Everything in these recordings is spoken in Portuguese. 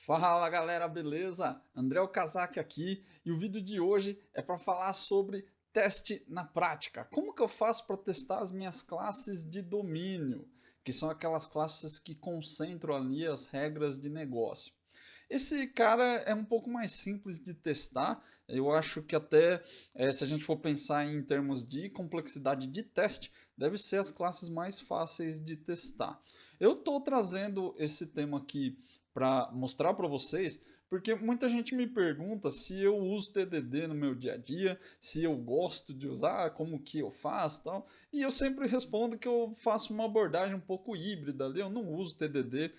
Fala galera, beleza? André Okazaki aqui e o vídeo de hoje é para falar sobre teste na prática. Como que eu faço para testar as minhas classes de domínio, que são aquelas classes que concentram ali as regras de negócio. Esse cara é um pouco mais simples de testar. Eu acho que até se a gente for pensar em termos de complexidade de teste, deve ser as classes mais fáceis de testar. Eu estou trazendo esse tema aqui para mostrar para vocês, porque muita gente me pergunta se eu uso TDD no meu dia a dia, se eu gosto de usar, como que eu faço e tal. E eu sempre respondo que eu faço uma abordagem um pouco híbrida ali, eu não uso TDD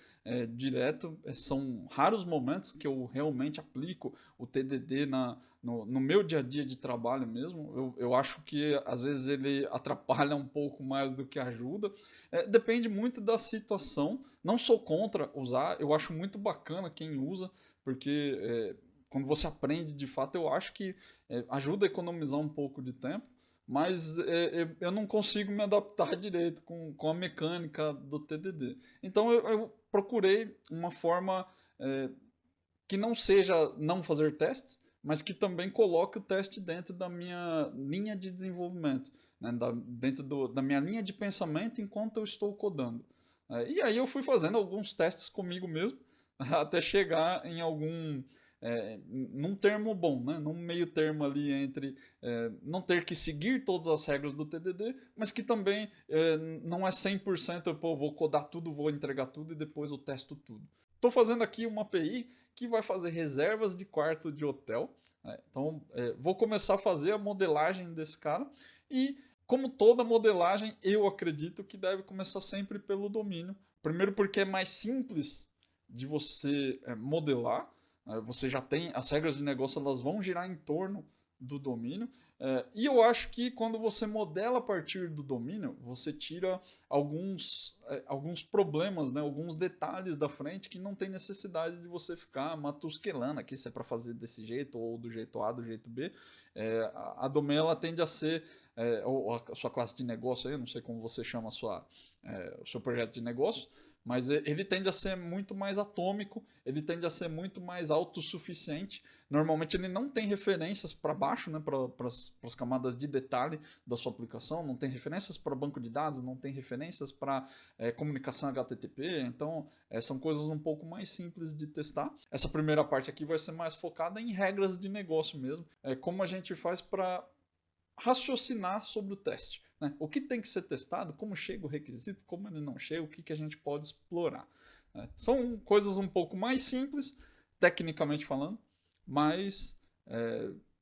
direto, são raros momentos que eu realmente aplico o TDD no meu dia a dia de trabalho mesmo. Eu acho que às vezes ele atrapalha um pouco mais do que ajuda. Depende muito da situação. Não sou contra usar, eu acho muito bacana quem usa, porque quando você aprende de fato, eu acho que ajuda a economizar um pouco de tempo. Mas eu não consigo me adaptar direito com a mecânica do TDD. Então eu procurei uma forma que não seja não fazer testes, mas que também coloque o teste dentro da minha linha de desenvolvimento, né? Dentro da minha linha de pensamento enquanto eu estou codando. E aí eu fui fazendo alguns testes comigo mesmo, até chegar em num termo bom, né? Num meio termo ali entre não ter que seguir todas as regras do TDD, mas que também não é 100%, pô, vou codar tudo, vou entregar tudo e depois eu testo tudo. Estou fazendo aqui uma API que vai fazer reservas de quarto de hotel. Então, vou começar a fazer a modelagem desse cara e, como toda modelagem, eu acredito que deve começar sempre pelo domínio. Primeiro porque é mais simples de você modelar, você já tem as regras de negócio, elas vão girar em torno do domínio. E eu acho que quando você modela a partir do domínio, você tira alguns problemas, né, alguns detalhes da frente que não tem necessidade de você ficar matusquelando aqui se é para fazer desse jeito ou do jeito A, do jeito B. A domain ela tende a ser, ou a sua classe de negócio, aí, eu não sei como você chama o seu projeto de negócio, mas ele tende a ser muito mais atômico, ele tende a ser muito mais autossuficiente. Normalmente ele não tem referências para baixo, né, para as camadas de detalhe da sua aplicação, não tem referências para banco de dados, não tem referências para comunicação HTTP, então são coisas um pouco mais simples de testar. Essa primeira parte aqui vai ser mais focada em regras de negócio mesmo, como a gente faz para raciocinar sobre o teste. Né? O que tem que ser testado, como chega o requisito, como ele não chega, o que a gente pode explorar. São coisas um pouco mais simples, tecnicamente falando, mas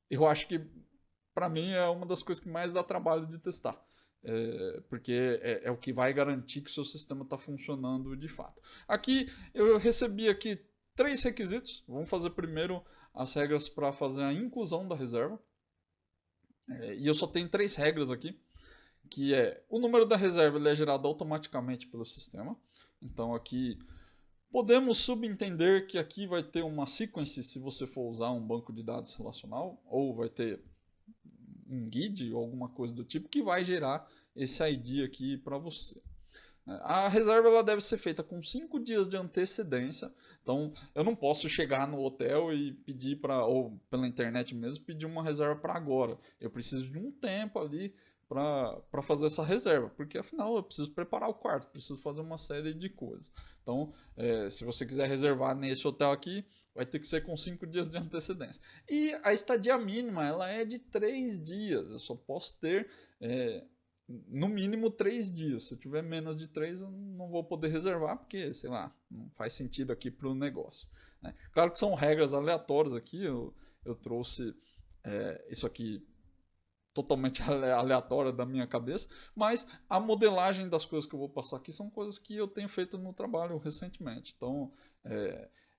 eu acho que para mim é uma das coisas que mais dá trabalho de testar. Porque é o que vai garantir que o seu sistema está funcionando de fato. Aqui eu recebi aqui 3 requisitos. Vamos fazer primeiro as regras para fazer a inclusão da reserva. E eu só tenho 3 regras aqui, que é o número da reserva ele é gerado automaticamente pelo sistema. Então aqui podemos subentender que aqui vai ter uma sequence se você for usar um banco de dados relacional, ou vai ter um guide ou alguma coisa do tipo que vai gerar esse ID aqui para você. A reserva ela deve ser feita com 5 dias de antecedência. Então, eu não posso chegar no hotel e pedir para, ou pela internet mesmo, pedir uma reserva para agora. Eu preciso de um tempo ali para fazer essa reserva, porque afinal eu preciso preparar o quarto, preciso fazer uma série de coisas. Então, se você quiser reservar nesse hotel aqui, vai ter que ser com 5 dias de antecedência. E a estadia mínima ela é de 3 dias. Eu só posso ter no mínimo 3 dias. Se eu tiver menos de 3, eu não vou poder reservar, porque, sei lá, não faz sentido aqui para o negócio. Né? Claro que são regras aleatórias aqui, eu trouxe isso aqui totalmente aleatória da minha cabeça, mas a modelagem das coisas que eu vou passar aqui são coisas que eu tenho feito no trabalho recentemente. Então,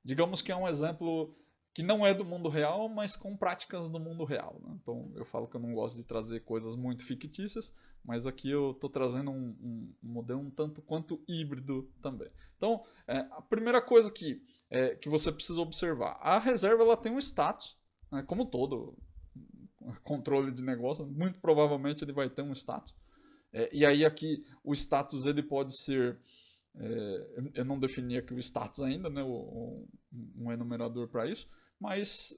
digamos que é um exemplo que não é do mundo real, mas com práticas do mundo real. Né? Então, eu falo que eu não gosto de trazer coisas muito fictícias, mas aqui eu estou trazendo um modelo um tanto quanto híbrido também. Então, a primeira coisa que você precisa observar, a reserva ela tem um status, né, como todo controle de negócio, muito provavelmente ele vai ter um status. E aí aqui o status ele pode ser Eu não defini aqui o status ainda, né, um enumerador para isso, mas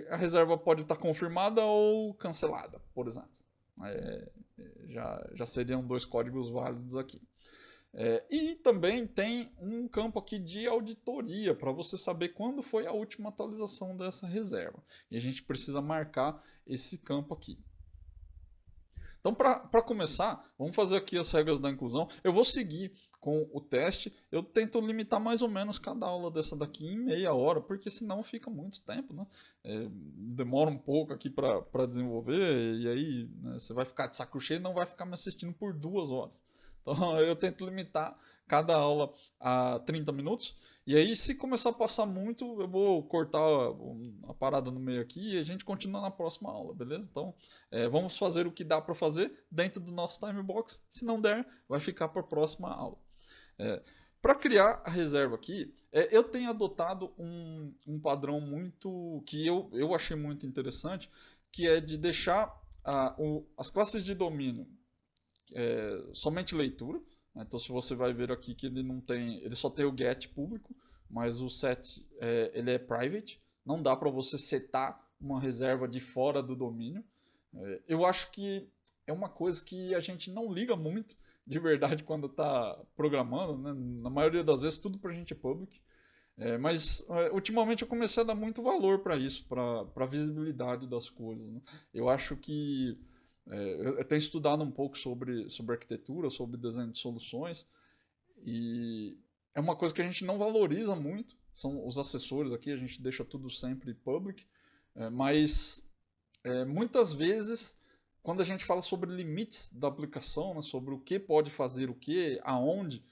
a reserva pode estar confirmada ou cancelada, por exemplo. Já seriam dois códigos válidos aqui. E também tem um campo aqui de auditoria para você saber quando foi a última atualização dessa reserva. E a gente precisa marcar esse campo aqui. Então, para começar, vamos fazer aqui as regras da inclusão. Eu vou seguir com o teste. Eu tento limitar mais ou menos cada aula dessa daqui em meia hora, porque senão fica muito tempo, né? Demora um pouco aqui para desenvolver, e aí, né, você vai ficar de saco cheio e não vai ficar me assistindo por 2 horas. Então eu tento limitar cada aula a 30 minutos. E aí, se começar a passar muito, eu vou cortar a parada no meio aqui e a gente continua na próxima aula, beleza? Então, vamos fazer o que dá para fazer dentro do nosso time box. Se não der, vai ficar para a próxima aula. Para criar a reserva aqui, eu tenho adotado um padrão muito que eu achei muito interessante, que é de deixar as classes de domínio somente leitura. Então, se você vai ver aqui que ele só tem o get público, mas o set ele é private. Não dá para você setar uma reserva de fora do domínio. Eu acho que é uma coisa que a gente não liga muito de verdade quando está programando, né? Na maioria das vezes tudo para a gente é public. Mas ultimamente eu comecei a dar muito valor para isso, para a visibilidade das coisas, né? Eu acho que eu tenho estudado um pouco sobre arquitetura, sobre desenho de soluções, e é uma coisa que a gente não valoriza muito, são os acessórios aqui, a gente deixa tudo sempre public, mas muitas vezes, quando a gente fala sobre limites da aplicação, né, sobre o que pode fazer o que, aonde,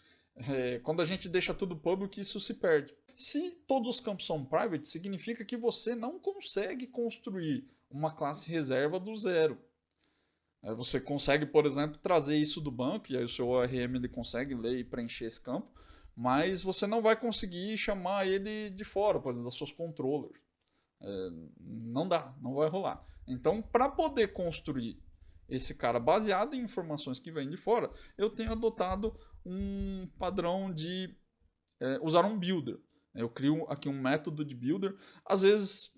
quando a gente deixa tudo public, isso se perde. Se todos os campos são private, significa que você não consegue construir uma classe reserva do zero. Você consegue, por exemplo, trazer isso do banco, e aí o seu ORM ele consegue ler e preencher esse campo, mas você não vai conseguir chamar ele de fora, por exemplo, das suas controllers. Não dá, não vai rolar. Então, para poder construir esse cara baseado em informações que vêm de fora, eu tenho adotado um padrão de usar um builder. Eu crio aqui um método de builder. Às vezes,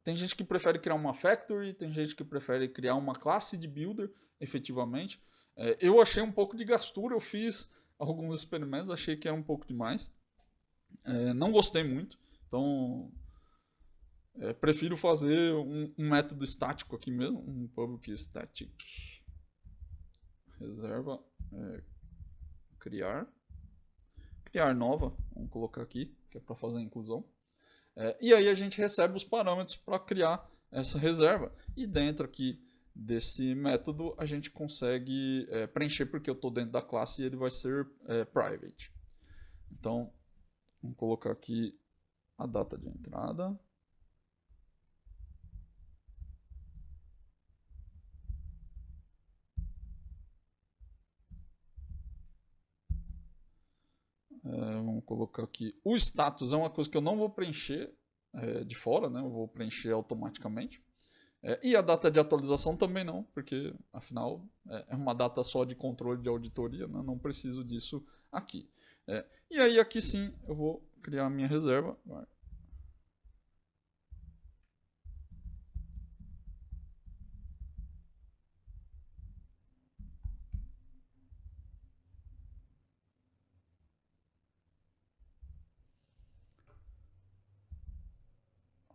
tem gente que prefere criar uma factory, tem gente que prefere criar uma classe de builder, efetivamente. Eu achei um pouco de gastura, eu fiz alguns experimentos, achei que é um pouco demais. Não gostei muito, então prefiro fazer um método estático aqui mesmo, um public static reserva, criar nova, vamos colocar aqui, que é para fazer a inclusão. E aí a gente recebe os parâmetros para criar essa reserva. E dentro aqui desse método a gente consegue preencher, porque eu estou dentro da classe e ele vai ser private. Então, vamos colocar aqui a data de entrada. Vamos colocar aqui. O status é uma coisa que eu não vou preencher de fora, né? Eu vou preencher automaticamente. E a data de atualização também não, porque afinal é uma data só de controle de auditoria, né? Não preciso disso aqui. E aí aqui sim eu vou criar a minha reserva.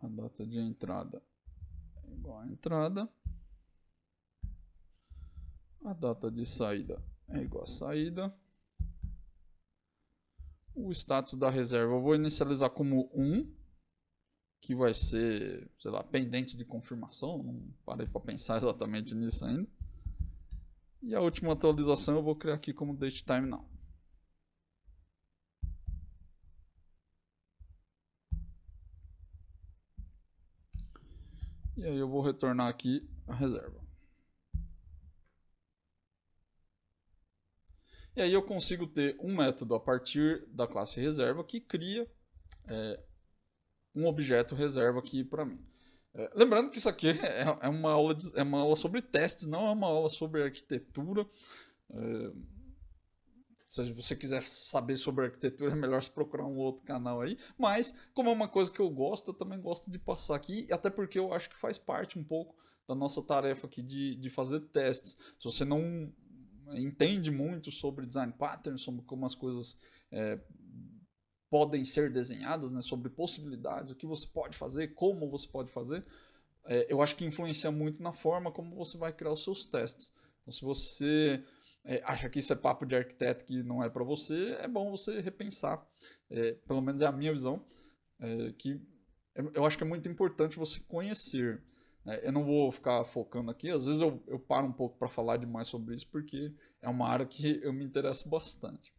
A data de entrada é igual a entrada. A data de saída é igual a saída. O status da reserva eu vou inicializar como 1, que vai ser, sei lá, pendente de confirmação. Não parei para pensar exatamente nisso ainda. E a última atualização eu vou criar aqui como datetime now. E aí eu vou retornar aqui a reserva. E aí eu consigo ter um método a partir da classe reserva que cria um objeto reserva aqui para mim. Lembrando que isso aqui é uma aula sobre testes, não é uma aula sobre arquitetura. Se você quiser saber sobre arquitetura, é melhor se procurar um outro canal aí. Mas, como é uma coisa que eu gosto, eu também gosto de passar aqui, até porque eu acho que faz parte um pouco da nossa tarefa aqui de fazer testes. Se você não entende muito sobre design patterns, sobre como as coisas podem ser desenhadas, né, sobre possibilidades, o que você pode fazer, como você pode fazer, eu acho que influencia muito na forma como você vai criar os seus testes. Então, se você acha que isso é papo de arquiteto que não é para você, é bom você repensar. Pelo menos é a minha visão, que eu acho que é muito importante você conhecer. Eu não vou ficar focando aqui, às vezes eu paro um pouco para falar demais sobre isso, porque é uma área que eu me interesso bastante.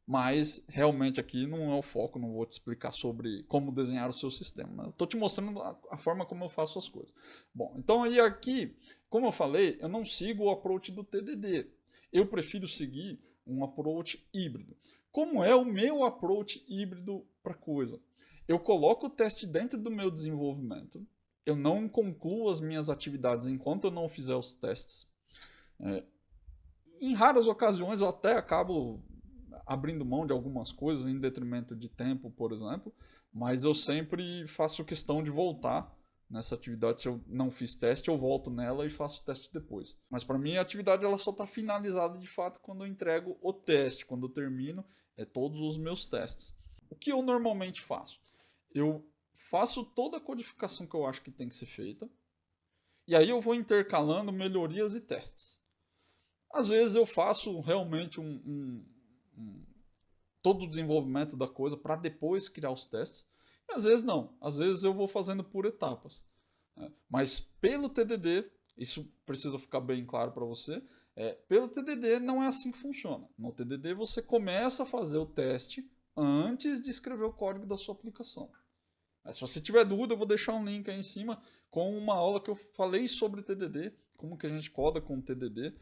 Mas realmente aqui não é o foco, não vou te explicar sobre como desenhar o seu sistema. Né? Eu estou te mostrando a forma como eu faço as coisas. Bom, então aí aqui, como eu falei, eu não sigo o approach do TDD. Eu prefiro seguir um approach híbrido. Como é o meu approach híbrido para coisa? Eu coloco o teste dentro do meu desenvolvimento. Eu não concluo as minhas atividades enquanto eu não fizer os testes. Em raras ocasiões eu até acabo abrindo mão de algumas coisas em detrimento de tempo, por exemplo, mas eu sempre faço questão de voltar nessa atividade. Se eu não fiz teste, eu volto nela e faço o teste depois. Mas para mim a atividade ela só está finalizada de fato quando eu entrego o teste, quando eu termino todos os meus testes. O que eu normalmente faço? Eu faço toda a codificação que eu acho que tem que ser feita, e aí eu vou intercalando melhorias e testes. Às vezes eu faço realmente todo o desenvolvimento da coisa para depois criar os testes. E às vezes não. Às vezes eu vou fazendo por etapas. Mas pelo TDD, isso precisa ficar bem claro para você, pelo TDD não é assim que funciona. No TDD você começa a fazer o teste antes de escrever o código da sua aplicação. Mas se você tiver dúvida, eu vou deixar um link aí em cima com uma aula que eu falei sobre TDD, como que a gente coda com o TDD.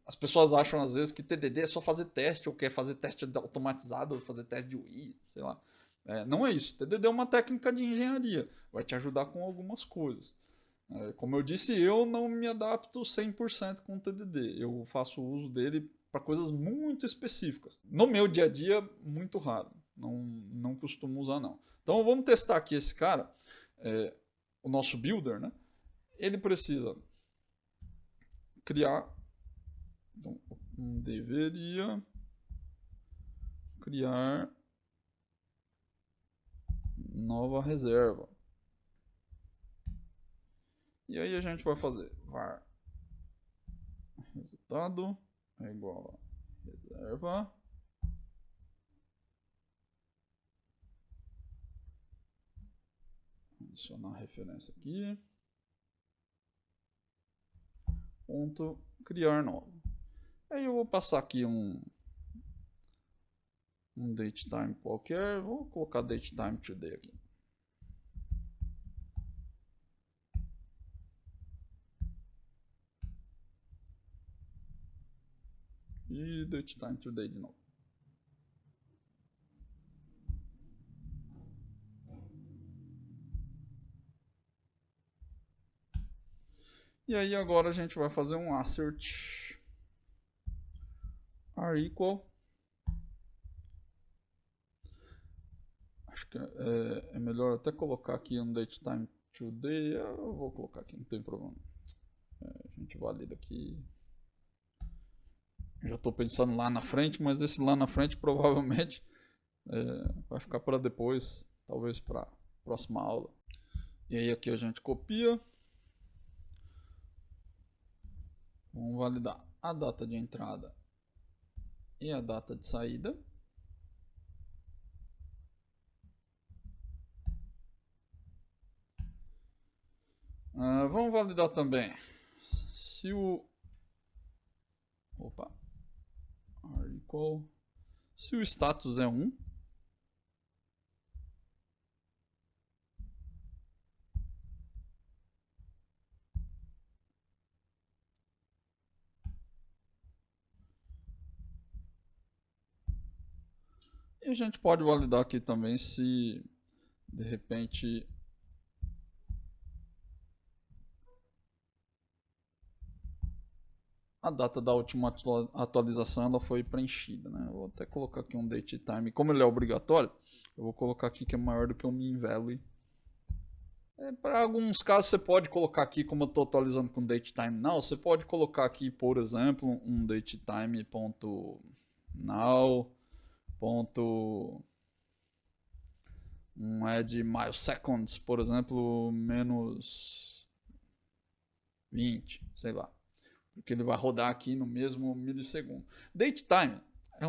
As pessoas acham às vezes que TDD é só fazer teste, ou quer fazer teste automatizado, ou fazer teste de UI, sei lá. Não é isso. TDD é uma técnica de engenharia, vai te ajudar com algumas coisas. Como eu disse, eu não me adapto 100% com o TDD. Eu faço uso dele para coisas muito específicas. No meu dia a dia, muito raro. Não costumo usar, não. Então vamos testar aqui esse cara, o nosso builder, né? Ele precisa criar, então, deveria criar nova reserva. E aí a gente vai fazer var resultado é igual a reserva. Adicionar a referência aqui. Ponto criar novo. Aí eu vou passar aqui um datetime qualquer. Vou colocar datetime today aqui. E datetime today de novo. E aí agora a gente vai fazer um assert are equal. Acho que é melhor até colocar aqui um datetime today. Eu vou colocar aqui, não tem problema. A gente valida aqui. Já estou pensando lá na frente, mas esse lá na frente provavelmente vai ficar para depois, talvez para a próxima aula. E aí aqui a gente copia. Vamos validar a data de entrada e a data de saída. Vamos validar também se o article, se o status é 1. E a gente pode validar aqui também se de repente a data da última atualização ela foi preenchida, né? Eu vou até colocar aqui um date time. Como ele é obrigatório, eu vou colocar aqui que é maior do que o mean value. Para alguns casos você pode colocar aqui, como eu estou atualizando com datetime now, você pode colocar aqui, por exemplo, um datetime.now. Um add mileseconds, por exemplo, menos 20, sei lá. Porque ele vai rodar aqui no mesmo milissegundo. Datetime é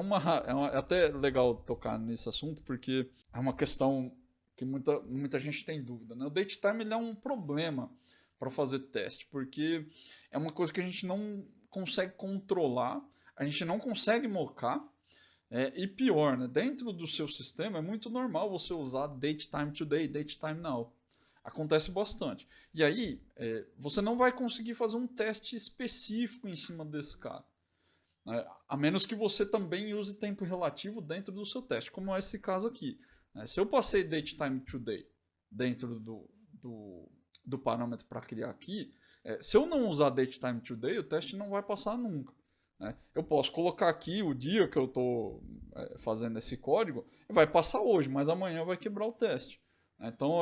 até legal tocar nesse assunto, porque é uma questão que muita gente tem dúvida, né? O datetime ele é um problema para fazer teste, porque é uma coisa que a gente não consegue controlar, a gente não consegue mocar, e pior, né? Dentro do seu sistema é muito normal você usar datetime today, datetime now. Acontece bastante. E aí, você não vai conseguir fazer um teste específico em cima desse cara. A menos que você também use tempo relativo dentro do seu teste, como é esse caso aqui. Se eu passei datetime today dentro do parâmetro para criar aqui, se eu não usar datetime today, o teste não vai passar nunca. Eu posso colocar aqui o dia que eu estou fazendo esse código, vai passar hoje, mas amanhã vai quebrar o teste. Então,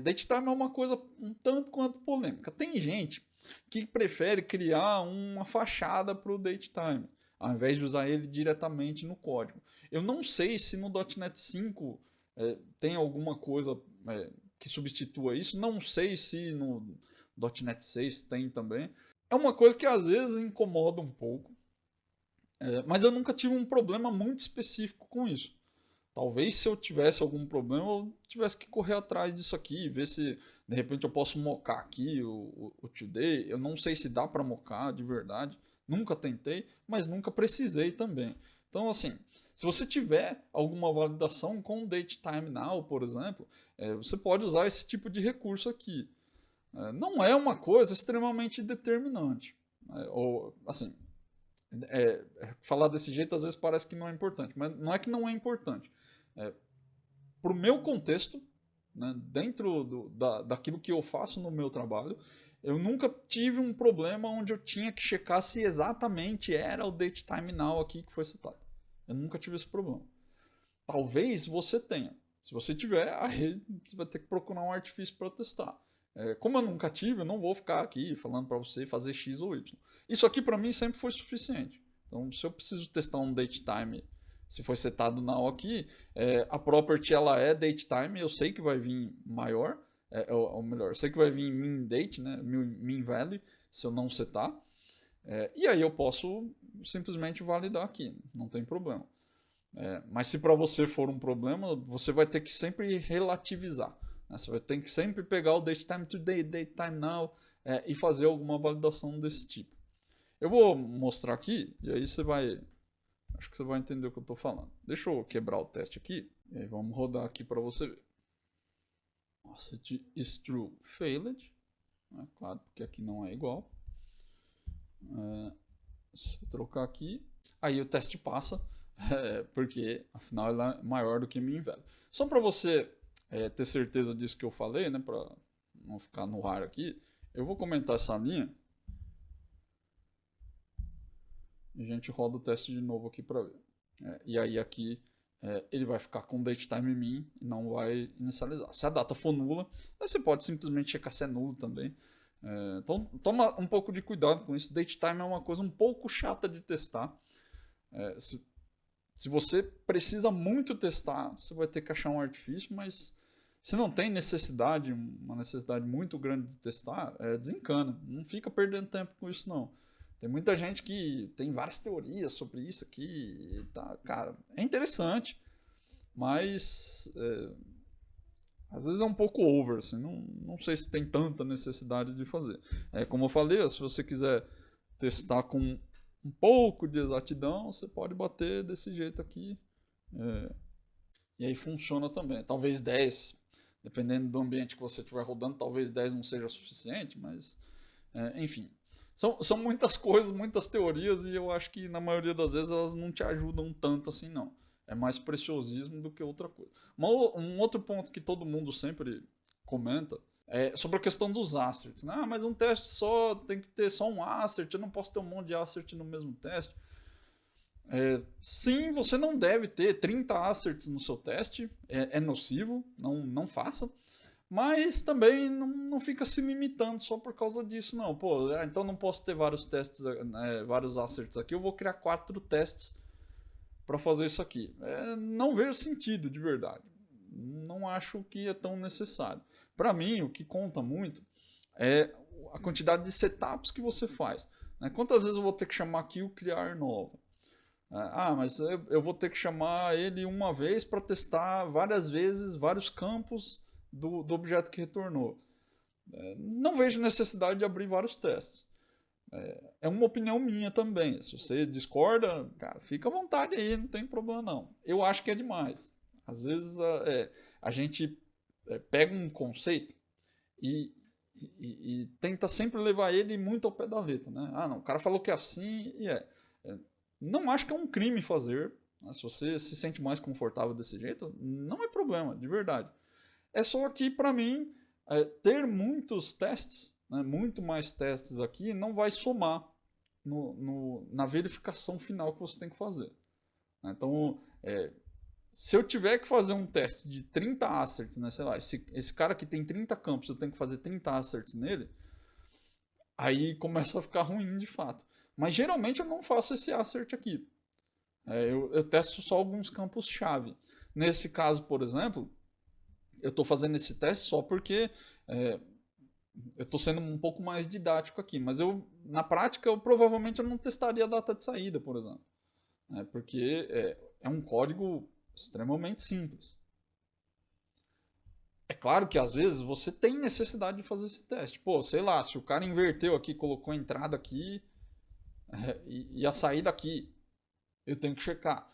datetime é uma coisa um tanto quanto polêmica. Tem gente que prefere criar uma fachada para o datetime, ao invés de usar ele diretamente no código. Eu não sei se no .NET 5 tem alguma coisa que substitua isso. Não sei se no .NET 6 tem também. É uma coisa que às vezes incomoda um pouco. Mas eu nunca tive um problema muito específico com isso. Talvez se eu tivesse algum problema, eu tivesse que correr atrás disso aqui, ver se de repente eu posso mocar aqui o today. Eu não sei se dá para mocar de verdade. Nunca tentei, mas nunca precisei também. Então, assim, se você tiver alguma validação com datetime now, por exemplo, você pode usar esse tipo de recurso aqui. Não é uma coisa extremamente determinante. Ou, assim, falar desse jeito às vezes parece que não é importante, mas não é que não é importante. Para o meu contexto, né, dentro daquilo que eu faço no meu trabalho, eu nunca tive um problema onde eu tinha que checar se exatamente era o datetime now aqui que foi setado. Eu nunca tive esse problema. Talvez você tenha. Se você tiver, aí você vai ter que procurar um artifício para testar. Como eu nunca tive, eu não vou ficar aqui falando para você fazer X ou Y. Isso aqui para mim sempre foi suficiente. Então, se eu preciso testar um datetime, se foi setado now aqui, a property ela é datetime, eu sei que vai vir maior, ou melhor, eu sei que vai vir min date, né, min value, se eu não setar. E aí eu posso simplesmente validar aqui, não tem problema. Mas se para você for um problema, você vai ter que sempre relativizar. Você vai ter que sempre pegar o datetime today, datetime now e fazer alguma validação desse tipo. Eu vou mostrar aqui e aí você vai... Acho que você vai entender o que eu estou falando. Deixa eu quebrar o teste aqui e aí vamos rodar aqui para você ver. Set is true failed. Claro, porque aqui não é igual. Se eu trocar aqui, aí o teste passa, porque afinal ela é maior do que min value. Só para você ter certeza disso que eu falei, né, para não ficar no ar aqui, eu vou comentar essa linha e a gente roda o teste de novo aqui para ver. E aí aqui ele vai ficar com datetime min e não vai inicializar. Se a data for nula, aí você pode simplesmente checar se é nulo também. Então toma um pouco de cuidado com isso. Datetime é uma coisa um pouco chata de testar. Se você precisa muito testar, você vai ter que achar um artifício, mas se não tem necessidade, uma necessidade muito grande de testar, desencana. Não fica perdendo tempo com isso não. Tem muita gente que tem várias teorias sobre isso aqui. E tá, cara, é interessante, mas às vezes é um pouco over, assim, não sei se tem tanta necessidade de fazer. Como eu falei, se você quiser testar com um pouco de exatidão, você pode bater desse jeito aqui. E aí funciona também. Talvez 10, dependendo do ambiente que você estiver rodando, talvez 10 não seja suficiente, mas enfim. São muitas coisas, muitas teorias, e eu acho que na maioria das vezes elas não te ajudam tanto assim não. É mais preciosismo do que outra coisa. Um outro ponto que todo mundo sempre comenta Sobre a questão dos asserts, né? Mas um teste só tem que ter só um assert, eu não posso ter um monte de assert no mesmo teste. Sim, você não deve ter 30 asserts no seu teste, é nocivo, não faça. Mas também não fica se limitando só por causa disso, não. Pô, então não posso ter vários testes, vários asserts aqui, eu vou criar 4 testes para fazer isso aqui. Não vejo sentido, de verdade. Não acho que é tão necessário. Para mim, o que conta muito é a quantidade de setups que você faz. Né? Quantas vezes eu vou ter que chamar aqui o criar nova? Mas eu vou ter que chamar ele uma vez para testar várias vezes vários campos do objeto que retornou. Não vejo necessidade de abrir vários testes. É uma opinião minha também. Se você discorda, cara, fica à vontade aí, não tem problema não. Eu acho que é demais. Às vezes a gente pega um conceito e, e tenta sempre levar ele muito ao pé da letra, né? Não, o cara falou que é assim e não acho que é um crime fazer. Né? Se você se sente mais confortável desse jeito, não é problema, de verdade. É só que, para mim, ter muitos testes, né, muito mais testes aqui, não vai somar na verificação final que você tem que fazer. Então, se eu tiver que fazer um teste de 30 asserts, né, sei lá, esse cara que tem 30 campos, eu tenho que fazer 30 asserts nele, aí começa a ficar ruim de fato. Mas geralmente eu não faço esse assert aqui. Eu testo só alguns campos-chave. Nesse caso, por exemplo, eu estou fazendo esse teste só porque eu estou sendo um pouco mais didático aqui. Mas na prática, provavelmente eu não testaria a data de saída, por exemplo. Porque é um código extremamente simples. É claro que às vezes você tem necessidade de fazer esse teste. Pô, sei lá, se o cara inverteu aqui, colocou a entrada aqui e a saída aqui, eu tenho que checar.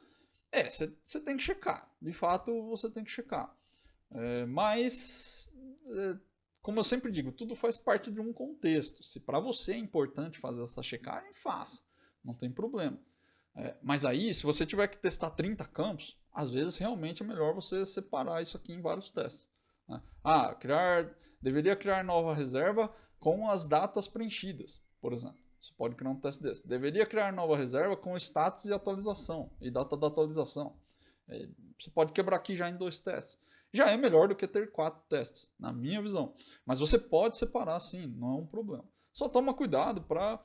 Você tem que checar. De fato, você tem que checar. Mas, como eu sempre digo, tudo faz parte de um contexto. Se para você é importante fazer essa checagem, faça. Não tem problema. Mas aí, se você tiver que testar 30 campos, às vezes realmente é melhor você separar isso aqui em vários testes. Né? Deveria criar nova reserva com as datas preenchidas, por exemplo. Você pode criar um teste desse. Deveria criar nova reserva com status e atualização e data da atualização. Você pode quebrar aqui já em 2 testes. Já é melhor do que ter 4 testes, na minha visão. Mas você pode separar sim, não é um problema. Só toma cuidado para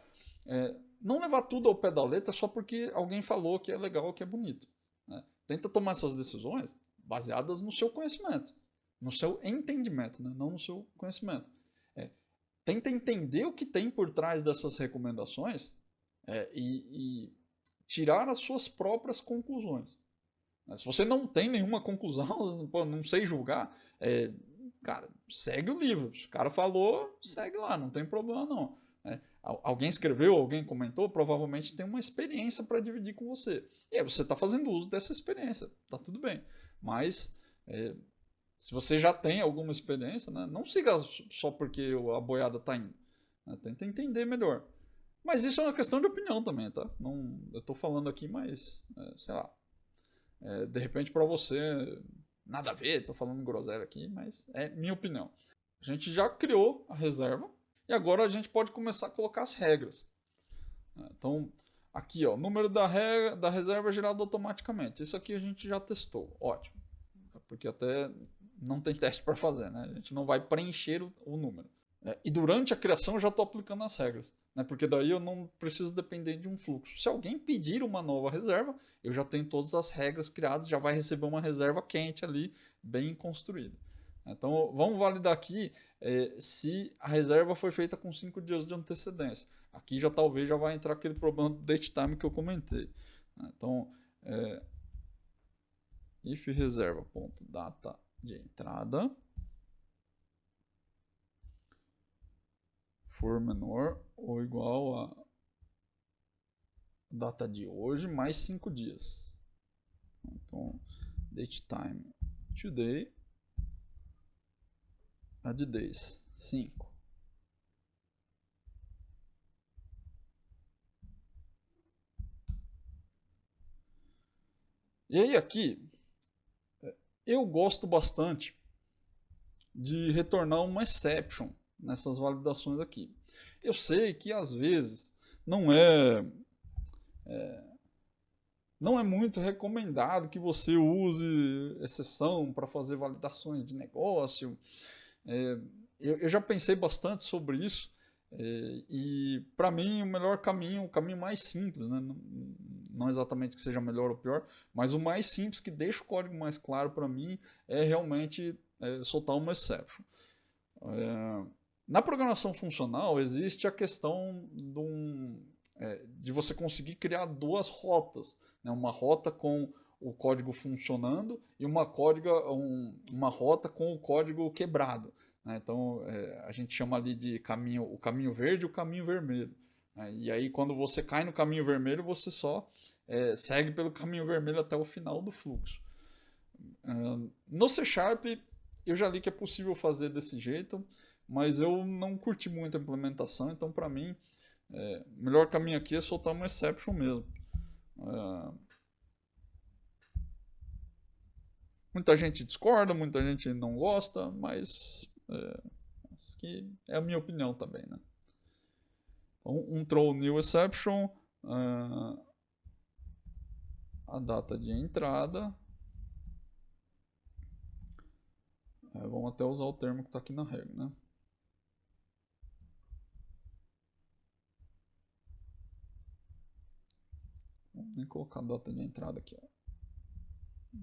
não levar tudo ao pé da letra só porque alguém falou que é legal, que é bonito. Né? Tenta tomar essas decisões baseadas no seu conhecimento, no seu entendimento, né? Não no seu conhecimento. Tenta entender o que tem por trás dessas recomendações e tirar as suas próprias conclusões. Se você não tem nenhuma conclusão, não sei julgar, cara, segue o livro. Se o cara falou, segue lá, não tem problema não. Alguém escreveu, alguém comentou, provavelmente tem uma experiência para dividir com você. E aí você está fazendo uso dessa experiência, tá tudo bem. Mas se você já tem alguma experiência, né, não siga só porque a boiada está indo. Né, tenta entender melhor. Mas isso é uma questão de opinião também, tá? Não, eu estou falando aqui, mas, sei lá. De repente para você, nada a ver, estou falando groselha aqui, mas é minha opinião. A gente já criou a reserva e agora a gente pode começar a colocar as regras. Então, aqui, ó, o número da reserva é gerado automaticamente. Isso aqui a gente já testou, ótimo. Porque até não tem teste para fazer, né? A gente não vai preencher o número. E durante a criação eu já estou aplicando as regras, né? Porque daí eu não preciso depender de um fluxo. Se alguém pedir uma nova reserva, eu já tenho todas as regras criadas, já vai receber uma reserva quente ali, bem construída. Então vamos validar aqui se a reserva foi feita com 5 dias de antecedência. Aqui já talvez já vai entrar aquele problema do date time que eu comentei. Então, if reserva.data de entrada for menor ou igual a data de hoje mais 5 dias. Então, date time today, add days 5. E aí aqui, eu gosto bastante de retornar uma exception nessas validações aqui. Eu sei que às vezes não é muito recomendado que você use exceção para fazer validações de negócio. Eu já pensei bastante sobre isso. E para mim o melhor caminho, o caminho mais simples, né? Não exatamente que seja melhor ou pior, mas o mais simples, que deixa o código mais claro para mim, é realmente soltar uma exception. Na programação funcional existe a questão de você conseguir criar duas rotas, né? Uma rota com o código funcionando e uma rota com o código quebrado. Né? Então a gente chama ali de o caminho verde e o caminho vermelho. Né? E aí quando você cai no caminho vermelho, você só segue pelo caminho vermelho até o final do fluxo. No C Sharp eu já li que é possível fazer desse jeito, mas eu não curti muito a implementação, então para mim o melhor caminho aqui é soltar uma exception mesmo. Muita gente discorda, muita gente não gosta, mas que é a minha opinião também, né? Então, um throw new exception, a data de entrada. Vamos até usar o termo que está aqui na regra, né? Vamos nem colocar a data de entrada aqui, ó.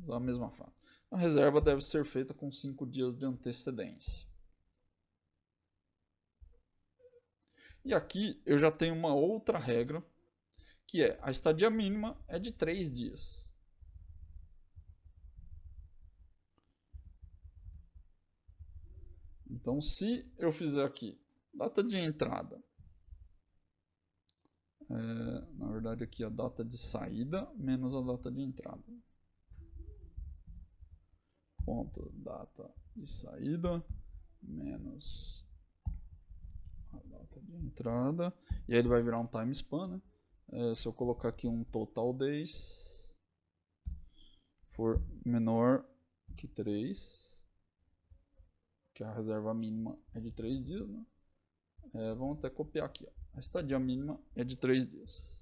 Usar a mesma frase. A reserva deve ser feita com 5 dias de antecedência. E aqui eu já tenho uma outra regra, que é a estadia mínima é de 3 dias. Então, se eu fizer aqui data de entrada, na verdade aqui a data de saída menos a data de entrada. Ponto data de saída menos a data de entrada. E aí ele vai virar um time span, né? Se eu colocar aqui um total days for menor que 3, que a reserva mínima é de 3 dias, né? Vamos até copiar aqui, ó. A estadia mínima é de 3 dias.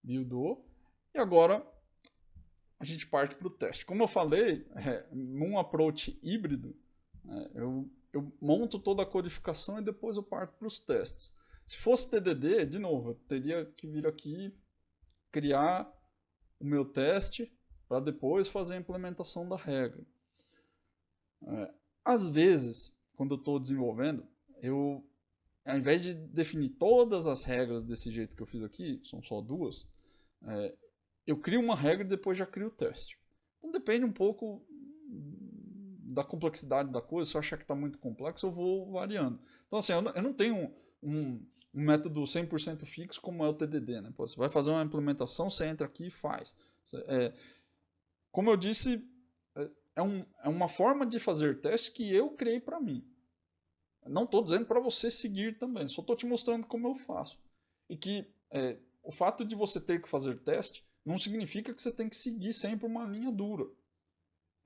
Buildou. E agora a gente parte para o teste. Como eu falei, num approach híbrido, eu monto toda a codificação e depois eu parto para os testes. Se fosse TDD, de novo, eu teria que vir aqui, criar o meu teste para depois fazer a implementação da regra. Às vezes, quando eu estou desenvolvendo, ao invés de definir todas as regras desse jeito que eu fiz aqui, são só duas, eu crio uma regra e depois já crio o teste. Então depende um pouco da complexidade da coisa. Se eu achar que está muito complexo, eu vou variando. Então assim, eu não tenho um método 100% fixo como é o TDD. Né? Pô, você vai fazer uma implementação, você entra aqui e faz. Como eu disse, é uma forma de fazer teste que eu criei para mim. Não estou dizendo para você seguir também, só estou te mostrando como eu faço. E que o fato de você ter que fazer teste não significa que você tem que seguir sempre uma linha dura.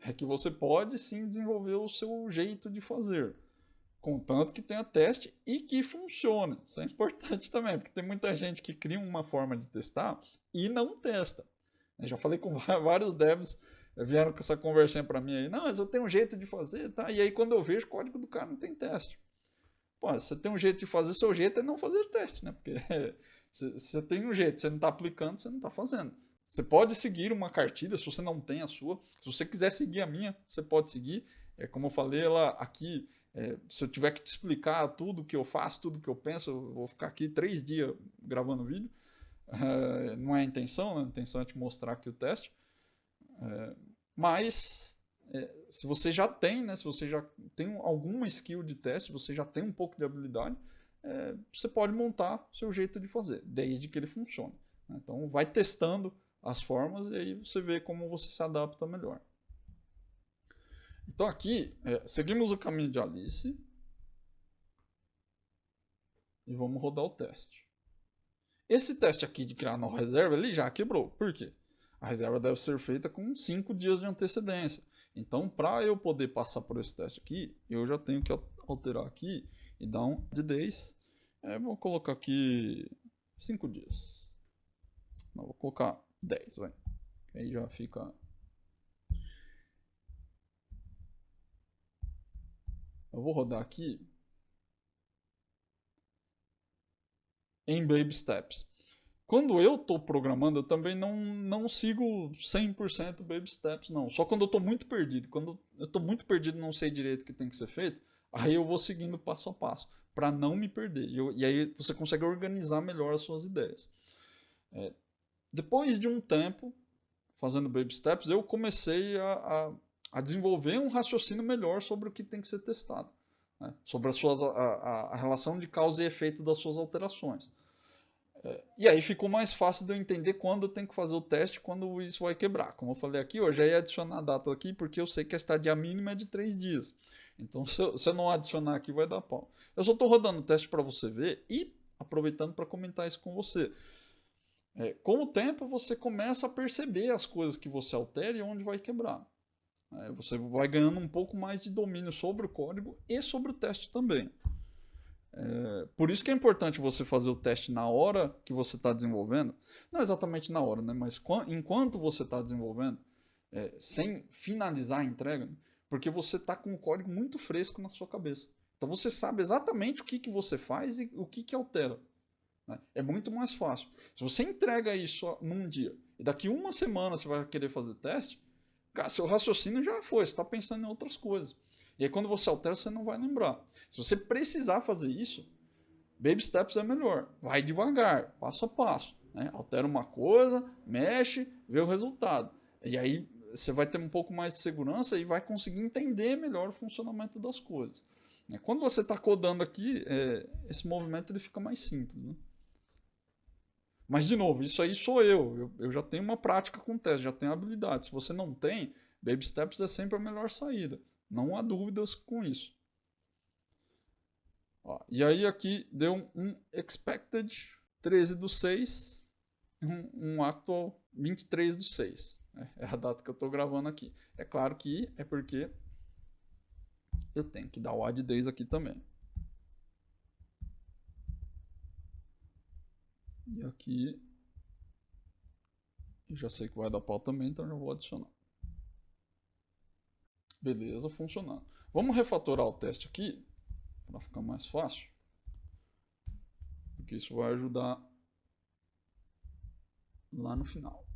É que você pode sim desenvolver o seu jeito de fazer, contanto que tenha teste e que funcione. Isso é importante também, porque tem muita gente que cria uma forma de testar e não testa. Eu já falei com vários devs, vieram com essa conversinha para mim aí, não, mas eu tenho um jeito de fazer, tá? E aí quando eu vejo, o código do cara não tem teste. Pô, você tem um jeito de fazer, seu jeito é não fazer teste, né? Porque você tem um jeito, você não está aplicando, você não está fazendo. Você pode seguir uma cartilha se você não tem a sua. Se você quiser seguir a minha, você pode seguir. Como eu falei ela aqui, se eu tiver que te explicar tudo que eu faço, tudo que eu penso, eu vou ficar aqui 3 dias gravando vídeo. Não é a intenção, né? A intenção é te mostrar aqui o teste. Mas se você já tem, né? Se você já tem alguma skill de teste, você já tem um pouco de habilidade, você pode montar o seu jeito de fazer, desde que ele funcione. Né? Então vai testando as formas e aí você vê como você se adapta melhor. Então aqui, seguimos o caminho de Alice. e vamos rodar o teste. Esse teste aqui de criar nova reserva, ele já quebrou. Por quê? A reserva deve ser feita com 5 dias de antecedência. Então, para eu poder passar por esse teste aqui, eu já tenho que alterar aqui e dar um de 10. Vou colocar aqui 5 dias. Não, vou colocar 10, vai. Aí já fica... Eu vou rodar aqui em Baby Steps. Quando eu estou programando, eu também não sigo 100% Baby Steps, não. Só quando eu estou muito perdido. Quando eu estou muito perdido e não sei direito o que tem que ser feito, aí eu vou seguindo passo a passo, para não me perder. E aí você consegue organizar melhor as suas ideias. Depois de um tempo fazendo Baby Steps, eu comecei a desenvolver um raciocínio melhor sobre o que tem que ser testado. Né? Sobre a relação de causa e efeito das suas alterações. E aí ficou mais fácil de eu entender quando eu tenho que fazer o teste, quando isso vai quebrar. Como eu falei aqui, eu já ia adicionar a data aqui, porque eu sei que a estadia mínima é de 3 dias. Então, se eu não adicionar aqui, vai dar pau. Eu só estou rodando o teste para você ver e aproveitando para comentar isso com você. Com o tempo, você começa a perceber as coisas que você altera e onde vai quebrar. Você vai ganhando um pouco mais de domínio sobre o código e sobre o teste também. Por isso que é importante você fazer o teste na hora que você está desenvolvendo. Não exatamente na hora, né? Mas enquanto você está desenvolvendo, sem finalizar a entrega, né? Porque você está com o código muito fresco na sua cabeça. Então você sabe exatamente o que você faz e o que altera. Né? É muito mais fácil. Se você entrega isso num dia e daqui uma semana você vai querer fazer teste, cara, seu raciocínio já foi, você está pensando em outras coisas. E aí quando você altera, você não vai lembrar. Se você precisar fazer isso, Baby Steps é melhor. Vai devagar, passo a passo. Né? Altera uma coisa, mexe, vê o resultado. E aí você vai ter um pouco mais de segurança e vai conseguir entender melhor o funcionamento das coisas. Quando você está codando aqui, esse movimento ele fica mais simples. Né? Mas, de novo, isso aí sou eu já tenho uma prática com teste, já tenho habilidade. Se você não tem, Baby Steps é sempre a melhor saída. Não há dúvidas com isso. Ó, e aí aqui deu um expected 13/6, um actual 23/6. É a data que eu estou gravando aqui. É claro que é porque eu tenho que dar o add days aqui também. E aqui eu já sei que vai dar pau também, então já vou adicionar. Beleza, funcionando. Vamos refatorar o teste aqui, para ficar mais fácil. Porque isso vai ajudar lá no final.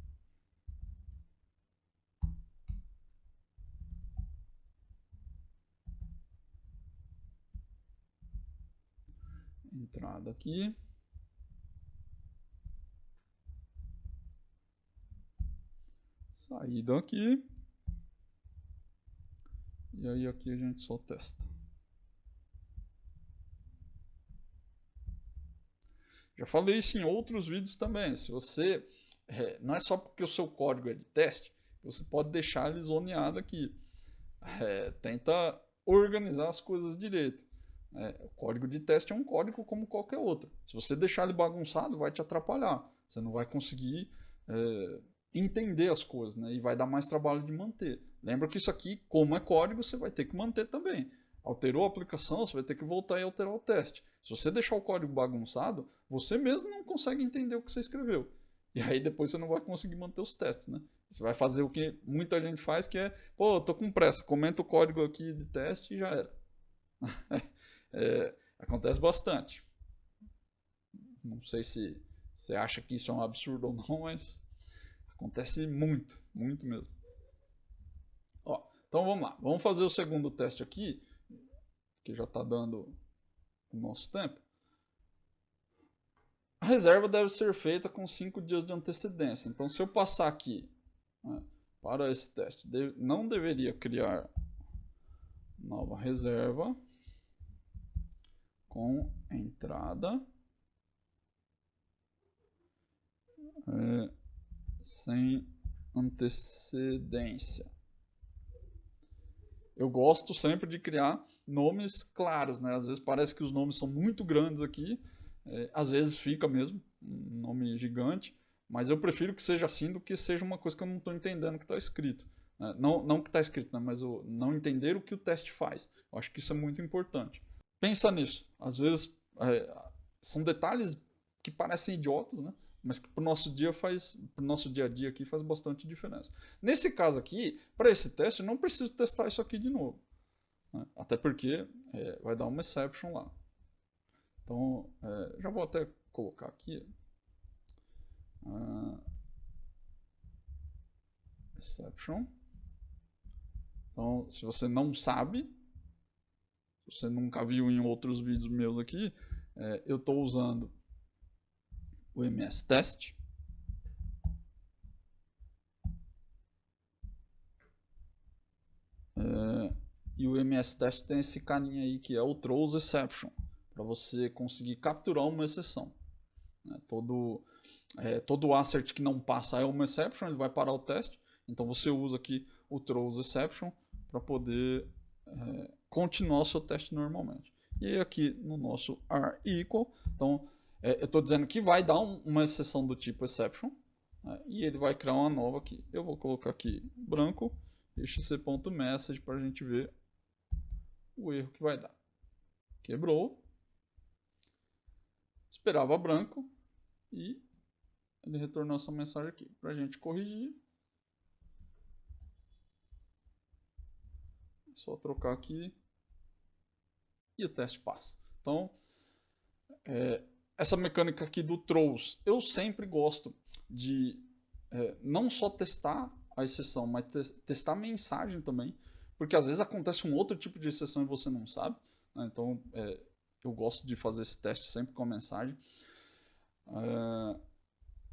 Entrada aqui. Saída aqui. E aí aqui a gente só testa. Já falei isso em outros vídeos também. Se você não é só porque o seu código é de teste, você pode deixar ele zoneado aqui. Tenta organizar as coisas direito. O código de teste é um código como qualquer outro. Se você deixar ele bagunçado, vai te atrapalhar. Você não vai conseguir entender as coisas, né? E vai dar mais trabalho de manter. Lembra que isso aqui, como é código, você vai ter que manter também. Alterou a aplicação, você vai ter que voltar e alterar o teste. Se você deixar o código bagunçado, você mesmo não consegue entender o que você escreveu. E aí depois você não vai conseguir manter os testes, né? Você vai fazer o que muita gente faz, que é, pô, eu tô com pressa, comenta o código aqui de teste e já era. Acontece bastante. Não sei se você acha que isso é um absurdo ou não, mas acontece muito, muito mesmo. Ó, então vamos lá, vamos fazer o segundo teste aqui, que já está dando o nosso tempo. A reserva deve ser feita com 5 dias de antecedência. Então, se eu passar aqui, né, para esse teste, não deveria criar nova reserva com entrada sem antecedência. Eu gosto sempre de criar nomes claros, né? Às vezes parece que os nomes são muito grandes aqui, Às vezes fica mesmo, um nome gigante, mas eu prefiro que seja assim do que seja uma coisa que eu não estou entendendo que está escrito. Não o que está escrito, né, mas não entender o que o teste faz. Eu acho que isso é muito importante. Pensa nisso. Às vezes são detalhes que parecem idiotas, né? Mas que pro nosso dia a dia aqui faz bastante diferença. Nesse caso aqui, para esse teste, eu não preciso testar isso aqui de novo, né? Até porque vai dar uma exception lá. Então, já vou até colocar aqui. Exception. Então, se você não sabe, se você nunca viu em outros vídeos meus aqui, eu estou usando o MS Test. E o MS Test tem esse carinha aí que é o Throws Exception, para você conseguir capturar uma exceção. Todo assert que não passa é uma exception, ele vai parar o teste. Então você usa aqui o Throws Exception para poder continuar o seu teste normalmente. E aí aqui no nosso are equal, então eu estou dizendo que vai dar uma exceção do tipo exception, né, e ele vai criar uma nova aqui. Eu vou colocar aqui branco, xc.message para a gente ver o erro que vai dar. Quebrou, esperava branco e ele retornou essa mensagem aqui para a gente corrigir. É só trocar aqui e o teste passa. Então, essa mecânica aqui do throws, eu sempre gosto de não só testar a exceção, mas testar a mensagem também, porque às vezes acontece um outro tipo de exceção e você não sabe, né? Então, eu gosto de fazer esse teste sempre com a mensagem.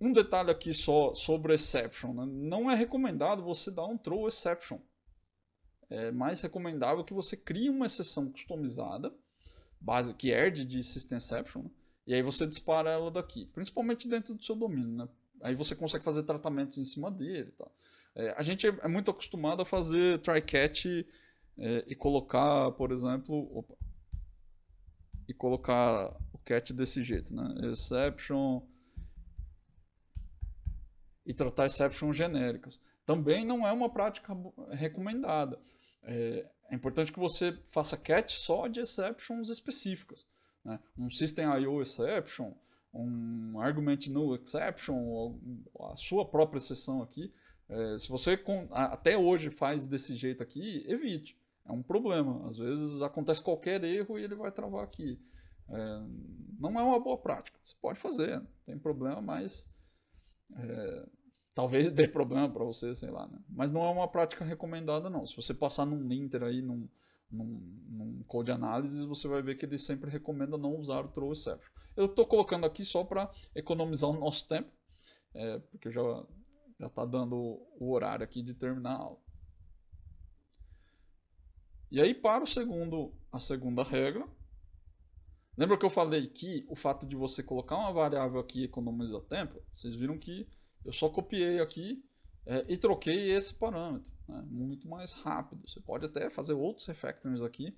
Um detalhe aqui só sobre exception, né? Não é recomendado você dar um throw exception. É mais recomendável que você crie uma exceção customizada, base que herde de System Exception, né? E aí você dispara ela daqui, principalmente dentro do seu domínio, né? Aí você consegue fazer tratamentos em cima dele e tal. A gente é muito acostumado a fazer try-catch e colocar, por exemplo, e colocar o catch desse jeito, né? Exception e tratar exceptions genéricas. Também não é uma prática recomendada. É importante que você faça catch só de exceptions específicas, né? Um System IO exception, um Argument Null exception, a sua própria exceção aqui. Se você até hoje faz desse jeito aqui, evite. É um problema. Às vezes acontece qualquer erro e ele vai travar aqui. Não é uma boa prática. Você pode fazer, não tem problema, mas talvez dê problema para você, sei lá, né? Mas não é uma prática recomendada, não. Se você passar num linter aí, num code analysis, você vai ver que ele sempre recomenda não usar o throw exception. Eu estou colocando aqui só para economizar o nosso tempo, porque já está dando o horário aqui de terminar a aula. E aí, para a segunda regra, lembra que eu falei que o fato de você colocar uma variável aqui economiza tempo? Vocês viram que eu só copiei aqui e troquei esse parâmetro, né? Muito mais rápido. Você pode até fazer outros refactorings aqui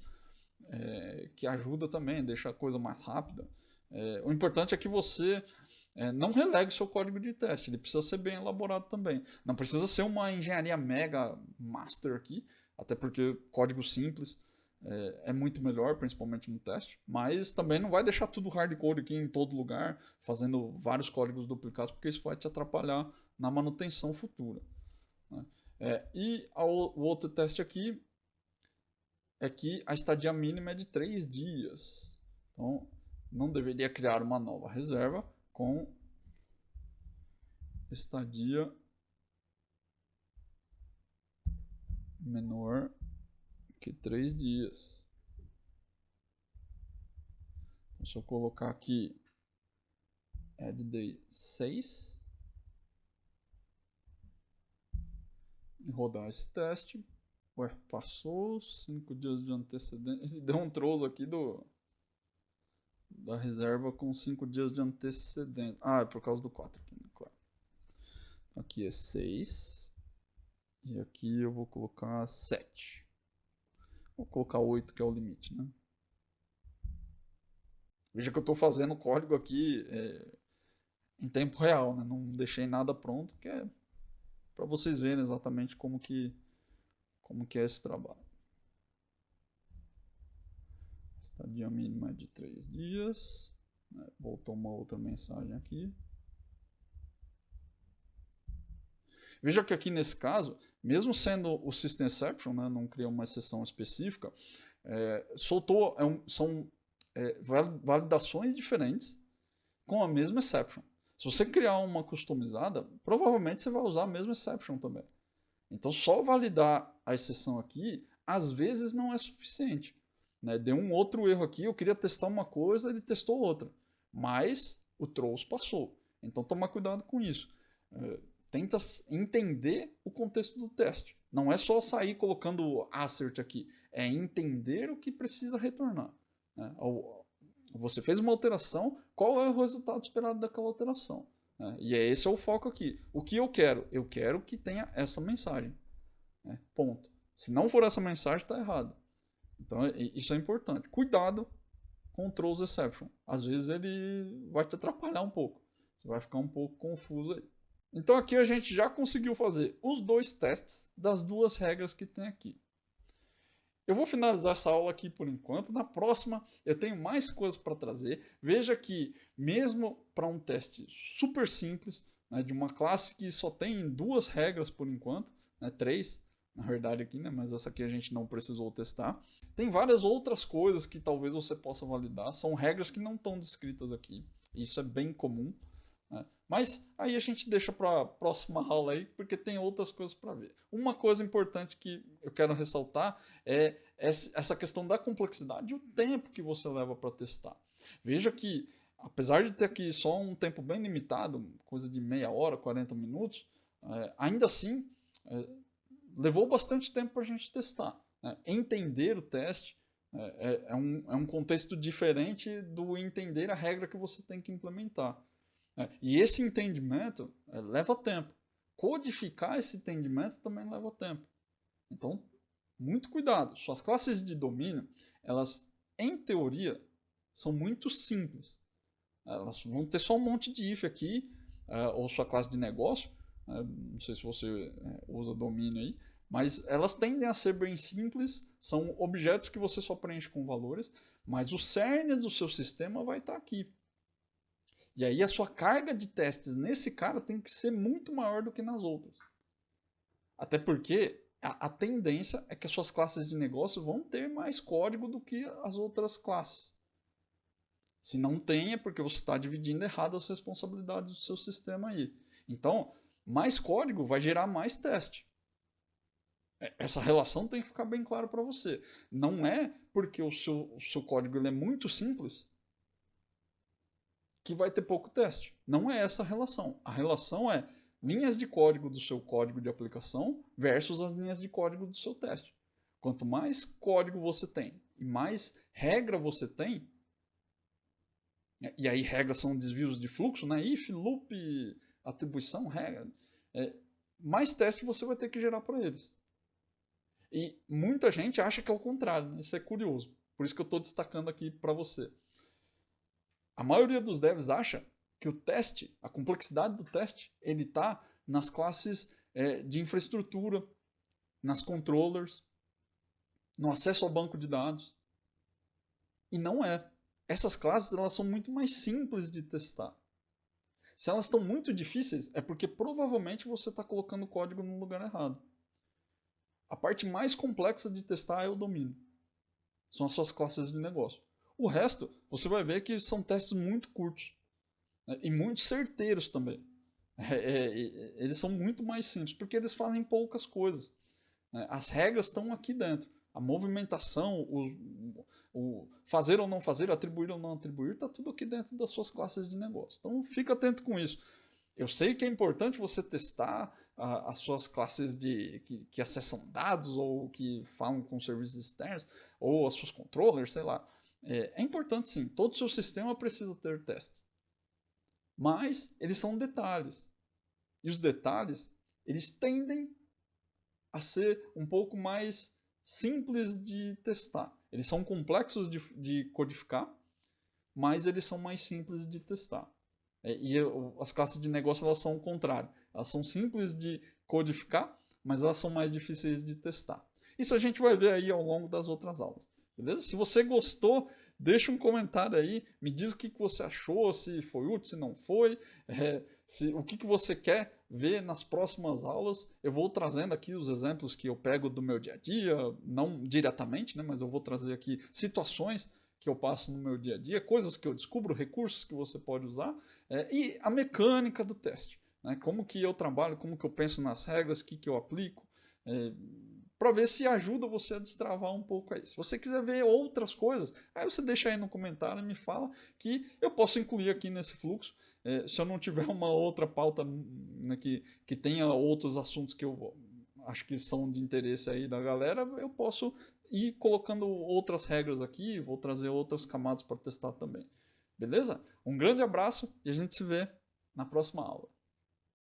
que ajuda também, deixa a coisa mais rápida. O importante é que você não relegue seu código de teste, ele precisa ser bem elaborado também. Não precisa ser uma engenharia mega master aqui, até porque código simples é muito melhor, principalmente no teste, mas também não vai deixar tudo hardcode aqui em todo lugar, fazendo vários códigos duplicados, porque isso vai te atrapalhar na manutenção futura, né? O outro teste aqui é que a estadia mínima é de 3 dias. Então, não deveria criar uma nova reserva com estadia menor que 3 dias. Então, se eu colocar aqui add day 6 e rodar esse teste, passou 5 dias de antecedência. Ele deu um troço aqui da reserva com 5 dias de antecedência. É por causa do 4 aqui, claro. Aqui é 6 e aqui eu vou colocar 7. Vou colocar 8, que é o limite, né? Veja que eu estou fazendo o código aqui em tempo real, né? Não deixei nada pronto, que é para vocês verem exatamente como que é esse trabalho. Estadia mínima de 3 dias. Voltou uma outra mensagem aqui. Veja que aqui nesse caso, mesmo sendo o System Exception, né, não cria uma exceção específica, soltou, são validações diferentes com a mesma exception. Se você criar uma customizada, provavelmente você vai usar a mesma exception também. Então, só validar a exceção aqui, às vezes não é suficiente. Né? Deu um outro erro aqui, eu queria testar uma coisa, ele testou outra. Mas o throws passou. Então, toma cuidado com isso. Tenta entender o contexto do teste. Não é só sair colocando assert aqui. É entender o que precisa retornar. Né? Você fez uma alteração, qual é o resultado esperado daquela alteração? E esse é o foco aqui. O que eu quero? Eu quero que tenha essa mensagem. Ponto. Se não for essa mensagem, está errado. Então, isso é importante. Cuidado com o throws exception. Às vezes ele vai te atrapalhar um pouco. Você vai ficar um pouco confuso aí. Então aqui a gente já conseguiu fazer os dois testes das duas regras que tem aqui. Eu vou finalizar essa aula aqui por enquanto. Na próxima eu tenho mais coisas para trazer. Veja que mesmo para um teste super simples, né, de uma classe que só tem duas regras por enquanto, né, 3 na verdade aqui, né, mas essa aqui a gente não precisou testar. Tem várias outras coisas que talvez você possa validar. São regras que não estão descritas aqui. Isso é bem comum. Né? Mas aí a gente deixa para a próxima aula aí, porque tem outras coisas para ver. Uma coisa importante que eu quero ressaltar é essa questão da complexidade e o tempo que você leva para testar. Veja que, apesar de ter aqui só um tempo bem limitado, coisa de meia hora, 40 minutos, ainda assim levou bastante tempo para a gente testar. Né? Entender o teste é um contexto diferente do entender a regra que você tem que implementar. E esse entendimento leva tempo. Codificar esse entendimento também leva tempo. Então, muito cuidado. Suas classes de domínio, elas, em teoria, são muito simples. Elas vão ter só um monte de if aqui, ou sua classe de negócio. Não sei se você usa domínio aí, mas elas tendem a ser bem simples. São objetos que você só preenche com valores, mas o cerne do seu sistema vai estar aqui. E aí a sua carga de testes nesse cara tem que ser muito maior do que nas outras. Até porque a tendência é que as suas classes de negócio vão ter mais código do que as outras classes. Se não tem, é porque você está dividindo errado as responsabilidades do seu sistema aí. Então, mais código vai gerar mais teste. Essa relação tem que ficar bem clara para você. Não é porque o seu código ele é muito simples que vai ter pouco teste. Não é essa a relação. A relação é linhas de código do seu código de aplicação versus as linhas de código do seu teste. Quanto mais código você tem e mais regra você tem, e aí regras são desvios de fluxo, né? If, loop, atribuição, regra, mais teste você vai ter que gerar para eles. E muita gente acha que é o contrário, né? Isso é curioso. Por isso que eu estou destacando aqui para você. A maioria dos devs acha que o teste, a complexidade do teste, ele está nas classes de infraestrutura, nas controllers, no acesso ao banco de dados. E não é. Essas classes elas são muito mais simples de testar. Se elas estão muito difíceis, é porque provavelmente você está colocando o código no lugar errado. A parte mais complexa de testar é o domínio. São as suas classes de negócio. O resto, você vai ver que são testes muito curtos. Né? E muito certeiros também. Eles são muito mais simples, porque eles fazem poucas coisas. Né? As regras estão aqui dentro. A movimentação, o fazer ou não fazer, atribuir ou não atribuir, está tudo aqui dentro das suas classes de negócio. Então, fica atento com isso. Eu sei que é importante você testar as suas classes que acessam dados ou que falam com serviços externos, ou as suas controllers, sei lá. É importante sim, todo o seu sistema precisa ter testes. Mas eles são detalhes. E os detalhes, eles tendem a ser um pouco mais simples de testar. Eles são complexos de codificar, mas eles são mais simples de testar. As classes de negócio elas são o contrário. Elas são simples de codificar, mas elas são mais difíceis de testar. Isso a gente vai ver aí ao longo das outras aulas. Beleza? Se você gostou, deixa um comentário aí, me diz o que você achou, se foi útil, se não foi, o que você quer ver nas próximas aulas. Eu vou trazendo aqui os exemplos que eu pego do meu dia a dia, não diretamente, né, mas eu vou trazer aqui situações que eu passo no meu dia a dia, coisas que eu descubro, recursos que você pode usar, e a mecânica do teste. Né, como que eu trabalho, como que eu penso nas regras, o que eu aplico, para ver se ajuda você a destravar um pouco aí. Se você quiser ver outras coisas, aí você deixa aí no comentário e me fala que eu posso incluir aqui nesse fluxo. Se eu não tiver uma outra pauta, né, que tenha outros assuntos que eu acho que são de interesse aí da galera, eu posso ir colocando outras regras aqui, vou trazer outras camadas para testar também. Beleza? Um grande abraço e a gente se vê na próxima aula.